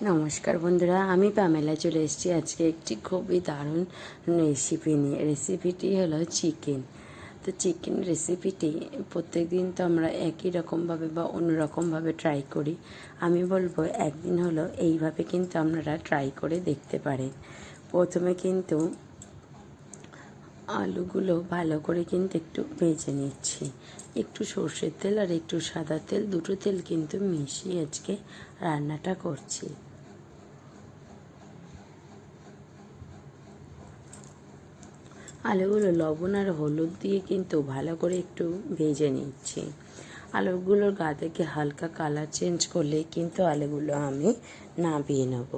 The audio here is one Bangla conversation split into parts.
নমস্কার বন্ধুরা, আমি পামেলা চলে এসেছি আজকে একটি খুবই দারুণ রেসিপি নিয়ে। রেসিপিটি হলো চিকেন। তো চিকেন রেসিপিটি প্রত্যেক দিন তো আমরা একই রকমভাবে বা অন্যরকমভাবে ট্রাই করি। আমি বলবো একদিন হলো এইভাবে কিন্তু আপনারা ট্রাই করে দেখতে পারেন। প্রথমে কিন্তু আলুগুলো ভালো করে কিন্তু একটু ভেজে নিচ্ছি। একটু সর্ষের তেল আর একটু সাদা তেল, দুটো তেল কিন্তু মিশিয়ে আজকে রান্নাটা করছি। আলুগুলো লবণ আর হলুদ দিয়ে কিন্তু ভালো করে একটু ভেজে নিচ্ছি। আলুগুলোর গা থেকে হালকা কালার চেঞ্জ করলে কিন্তু আলুগুলো আমি নামিয়ে নেব।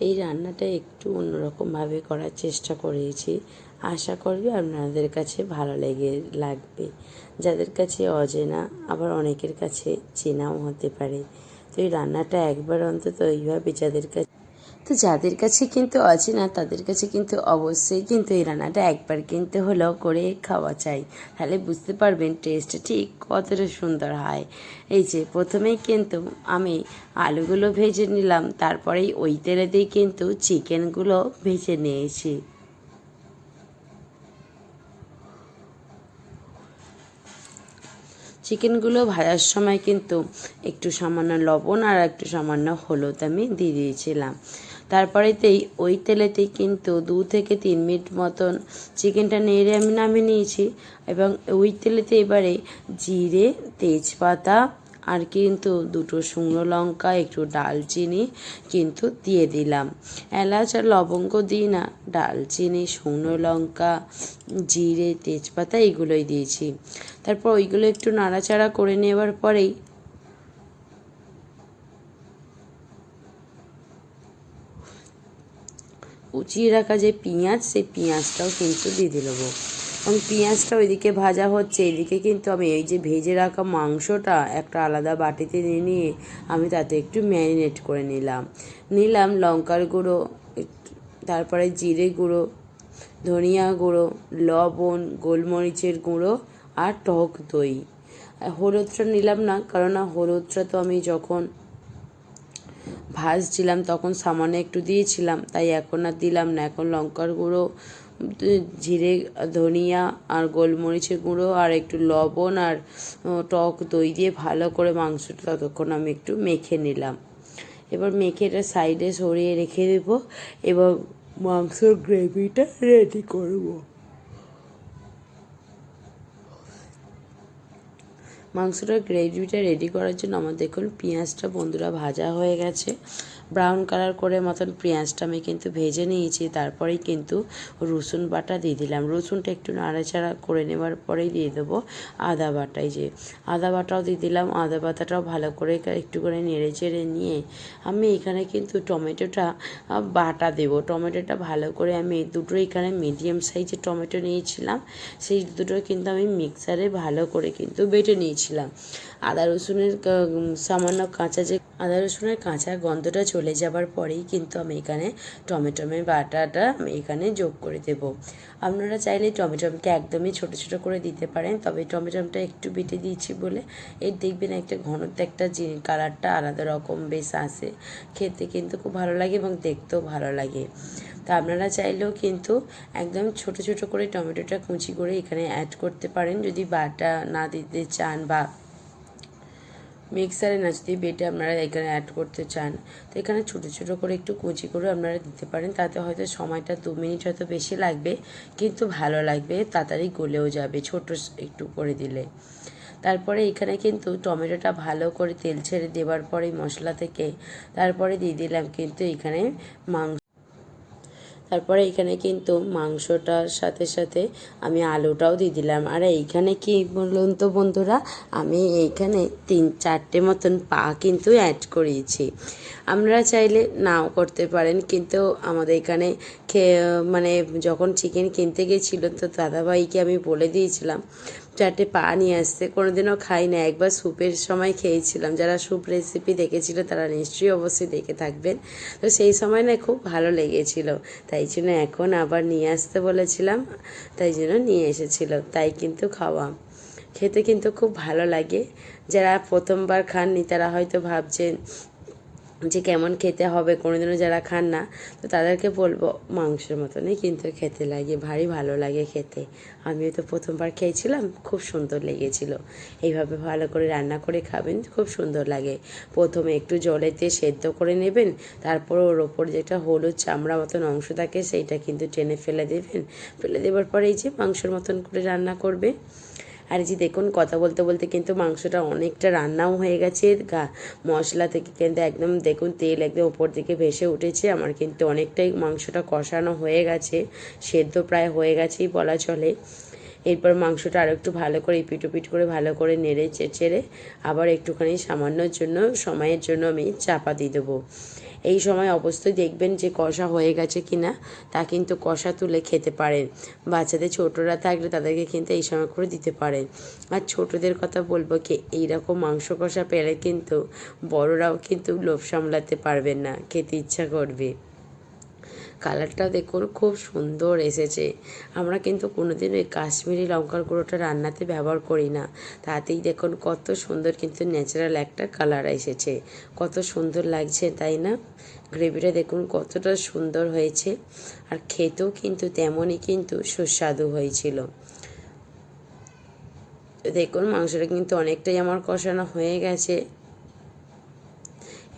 এই রান্নাটা একটু অন্যরকমভাবে করার চেষ্টা করেছি, আশা করি আপনাদের কাছে ভালো লাগবে। যাদের কাছে অচেনা, আবার অনেকের কাছে চেনাও হতে পারে। তো এই রান্নাটা একবার অন্তত এইভাবে যাদের কাছে কিন্তু অচেনা তাদের কাছে কিন্তু অবশ্যই কিন্তু এই রান্নাটা একবার কিন্তু হলেও করে খাওয়া চাই। তাহলে বুঝতে পারবেন টেস্ট ঠিক কতটা সুন্দর হয়। এই যে প্রথমেই কিন্তু আমি আলুগুলো ভেজে নিলাম, তারপরেই ওই তেলেতেই কিন্তু চিকেনগুলো ভেজে নিয়েছি। চিকেনগুলো ভাজার সময় কিন্তু একটু সামান্য লবণ আর একটু সামান্য হলুদ আমি দিয়ে দিয়েছিলাম। তারপরেতেই ওই তেলেতেই কিন্তু 2 থেকে 3 মিনিট মতন চিকেনটা নেড়ে আমি নামিয়ে নিয়েছি। এবং ওই তেলেতে এবারে জিরে, তেজপাতা আর কিন্তু দুটো শুকনো লঙ্কা, একটু ডালচিনি কিন্তু দিয়ে দিলাম। এলাচ আর লবঙ্গ দিই না, ডালচিনি, শুকনো লঙ্কা, জিরে, তেজপাতা এগুলোই দিয়েছি। তারপর ওইগুলো একটু নাড়াচাড়া করে নেওয়ার পরেই কুচিয়ে রাখা যে পেঁয়াজ, সেই পেঁয়াজটাও কিন্তু দিয়ে দেবো। এবং পেঁয়াজটা ওইদিকে ভাজা হচ্ছে, এদিকে কিন্তু আমি এই যে ভেজে রাখা মাংসটা একটা আলাদা বাটিতে নিয়ে আমি তাতে একটু ম্যারিনেট করে নিলাম লঙ্কার গুঁড়ো, তারপরে জিরে গুঁড়ো, ধনিয়া গুঁড়ো, লবণ, গোলমরিচের গুঁড়ো আর টক দই। হলুদটা নিলাম না, কারণ হলুদটা তো আমি যখন ভাজছিলাম তখন সামান্য একটু দিয়েছিলাম, তাই এখন আর দিলাম না। এখন লঙ্কার গুঁড়ো, জিরে, ধনিয়া আর গোলমরিচের গুঁড়ো আর একটু লবণ আর টক দই দিয়ে ভালো করে মাংসটা ততক্ষণ আমি একটু মেখে নিলাম। এবার মেখে এটা সাইডে সরিয়ে রেখে দেবো এবং মাংসর গ্রেভিটা রেডি করব। মাংসটার গ্রেভিটা রেডি করার জন্য আমার দেখুন পেঁয়াজটা বন্ধুরা ভাজা হয়ে গেছে। ব্রাউন কালার করে মতন পেঁয়াজটা আমি কিন্তু ভেজে নিয়েছি। তারপরেই কিন্তু রসুন বাটা দিয়ে দিলাম। রসুনটা একটু নাড়াচাড়া করে নেওয়ার পরেই দিয়ে দেবো আদা বাটা। এই যে আদা বাটাও দিয়ে দিলাম। আদা বাটাটাও ভালো করে একটু করে নেড়ে চেড়ে নিয়ে আমি এখানে কিন্তু টমেটোটা বাটা দেবো। টমেটোটা ভালো করে আমি দুটো এখানে মিডিয়াম সাইজের টমেটো নিয়েছিলাম, সেই দুটো কিন্তু আমি মিক্সারে ভালো করে কিন্তু বেটে নিয়েছিলাম। আদা রসুনের সামান্য আদা রসুনের কাঁচা গন্ধটা চলে যাবার পরেই কিন্তু আমি এখানে টমেটোমের বাটাটা আমি এখানে যোগ করে দেব। আপনারা চাইলে টমেটোমকে একদমই ছোট ছোট করে দিতে পারেন, তবে টমেটোমটা একটু বেটে দিয়েছি বলে এর দেখবেন একটা ঘনত্ব, একটা কালারটা আলাদা রকম বেশ আসে। খেতে কিন্তু খুব ভালো লাগে এবং দেখতেও ভালো লাগে। তা আপনারা চাইলেও কিন্তু একদম ছোট ছোট করে টমেটোটা কুচি করে এখানে অ্যাড করতে পারেন, যদি বাটা না দিতে চান বা মিক্সারে না যদি বেটে আপনারা এখানে অ্যাড করতে চান। তো এখানে ছোটো ছোটো করে একটু কুচি করে আপনারা দিতে পারেন। তাতে হয়তো সময়টা 2 মিনিট হয়তো বেশি লাগবে, কিন্তু ভালো লাগবে, তাড়াতাড়ি গলেও যাবে ছোট একটু করে দিলে। তারপরে এখানে কিন্তু টমেটোটা ভালো করে তেল ছেড়ে দেওয়ার পরে মশলা থেকে তারপরে দিয়ে দিলাম কিন্তু এখানে তারপরে এখানে কিন্তু মাংসটার সাথে সাথে আমি আলুটাও দিয়ে দিলাম। আর এইখানে কি বলুন তো বন্ধুরা, আমি এইখানে 3-4টে মতন পা কিন্তু অ্যাড করিয়েছি। আপনারা চাইলে নাও করতে পারেন, কিন্তু আমাদের এখানে মানে যখন চিকেন কিনতে গেছিলো তো দাদাভাইকে আমি বলে দিয়েছিলাম 4টে পা নিয়ে আসতে। কোনোদিনও খাই না, একবার স্যুপের সময় খেয়েছিলাম। যারা স্যুপ রেসিপি দেখেছিল তারা নিশ্চয়ই অবশ্যই দেখে থাকবেন। তো সেই সময় না খুব ভালো লেগেছিল, তাই জন্য এখন আবার নিয়ে আসতে বলেছিলাম, তাই জন্য নিয়ে এসেছিল, তাই কিন্তু খাওয়া। খেতে কিন্তু খুব ভালো লাগে। যারা প্রথমবার খাননি তারা হয়তো ভাবছেন যে কেমন খেতে হবে, কোনোদিনও যারা খান না তো তাদেরকে বলবো মাংসের মতনই কিন্তু খেতে লাগে, ভারী ভালো লাগে খেতে। আমিও তো প্রথমবার খেয়েছিলাম, খুব সুন্দর লেগেছিল। এইভাবে ভালো করে রান্না করে খাবেন, খুব সুন্দর লাগে। প্রথমে একটু জলেতে সেদ্ধ করে নেবেন, তারপর ওর ওপর যেটা হলুদ চামড়া মতন অংশ থাকে সেইটা কিন্তু টেনে ফেলে দেবেন। ফেলে দেওয়ার পরে এই যে মাংসের মতন করে রান্না করবে। আর এই যে দেখুন কথা বলতে বলতে কিন্তু মাংসটা অনেকটা রান্নাও হয়ে গেছে। মশলা থেকে কিন্তু একদম দেখুন তেল একদম উপর দিকে ভেসে উঠেছে। আমার কিন্তু অনেকটাই মাংসটা কষানো হয়ে গেছে, সেদ্ধ প্রায় হয়ে গেছেই বলা চলে। এরপর মাংসটা আরও একটু ভালো করে পিট করে ভালো করে নেড়ে চেড়ে আবার একটুখানি সময়ের জন্য আমি চাপা দিয়ে দেবো। এই সময় অবশ্যই দেখবেন যে কষা হয়ে গেছে কি না, তা কিন্তু কষা তুলে খেতে পারেন। বাচ্চাদের ছোটরা থাকলে তাদেরকে কিন্তু এই সময় করে দিতে পারেন। আর ছোটদের কথা বলবো কি, এইরকম মাংস কষা পেলে কিন্তু বড়রাও কিন্তু লোভ সামলাতে পারবেন না, খেতে ইচ্ছা করবে। কালারটা দেখুন খুব সুন্দর এসেছে। আমরা কিন্তু কোনোদিন ওই কাশ্মীরি লঙ্কার গুঁড়োটা রান্নাতে ব্যবহার করি না, তাতেই দেখুন কত সুন্দর কিন্তু ন্যাচারাল একটা কালার এসেছে। কত সুন্দর লাগছে তাই না? গ্রেভিটা দেখুন কতটা সুন্দর হয়েছে, আর খেতেও কিন্তু তেমনই কিন্তু সুস্বাদু হয়েছিল। দেখুন মাংসটা কিন্তু অনেকটাই আমার কষানো হয়ে গেছে।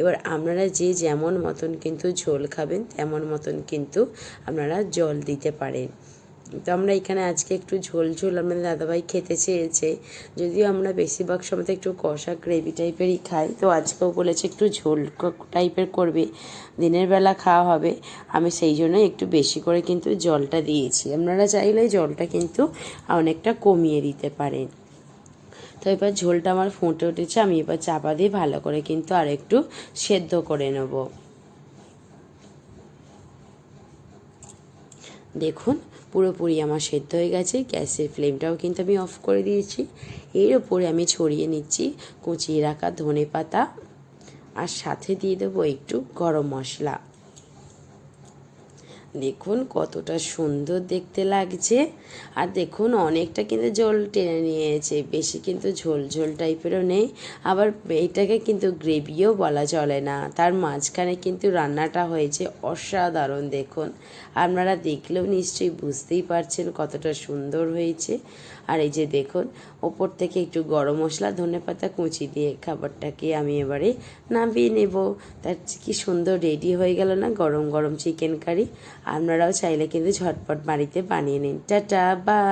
এবার আপনারা যে যেমন মতন কিন্তু ঝোল খাবেন তেমন মতন কিন্তু আপনারা জল দিতে পারেন। তো আমরা এখানে আজকে একটু ঝোল আমাদের দাদাভাই খেতে চেয়েছে, যদিও আমরা বেশিরভাগ সময় একটু কষা গ্রেভি টাইপেরই খাই, তো আজকেও বলেছে একটু ঝোল টাইপের করবে, দিনের বেলা খাওয়া হবে। আমি সেই জন্য একটু বেশি করে কিন্তু জলটা দিয়েছি। আপনারা চাইলে জলটা কিন্তু অনেকটা কমিয়ে দিতে পারেন। তো এবার ঝোলটা আমার ফুটে উঠেছে, আমি এবার চাপা দিয়ে ভালো করে কিন্তু আর একটু সেদ্ধ করে নেব। দেখুন পুরোপুরি আমার সেদ্ধ হয়ে গেছে। গ্যাসের ফ্লেমটাও কিন্তু আমি অফ করে দিয়েছি। এর ওপরে আমি ছড়িয়ে নিচ্ছি কুচিয়ে রাখা ধনেপাতা, আর সাথে দিয়ে দেবো একটু গরম মশলা। দেখুন কতটা সুন্দর দেখতে লাগছে। আর দেখুন অনেকটা কিন্তু জল টেনে নিয়েছে, বেশি কিন্তু ঝোল টাইপেরও নেই, আবার এটাকে কিন্তু গ্রেভিও বলা চলে না। তার মাঝখানে কিন্তু রান্নাটা হয়েছে অসাধারণ। দেখুন আপনারা দেখলেও নিশ্চয়ই বুঝতেই পারছেন কতটা সুন্দর হয়েছে। আর এই যে দেখুন ওপর থেকে একটু গরম মশলা ধনেপাতা কুচি দিয়ে খাবারটাকে আমি এবারে নামিয়ে নেব। তার কি সুন্দর রেডি হয়ে গেল না গরম গরম চিকেন কারি। আপনারাও চাইলে কিন্তু ঝটপট বাড়িতে বানিয়ে নিন। Tata, by.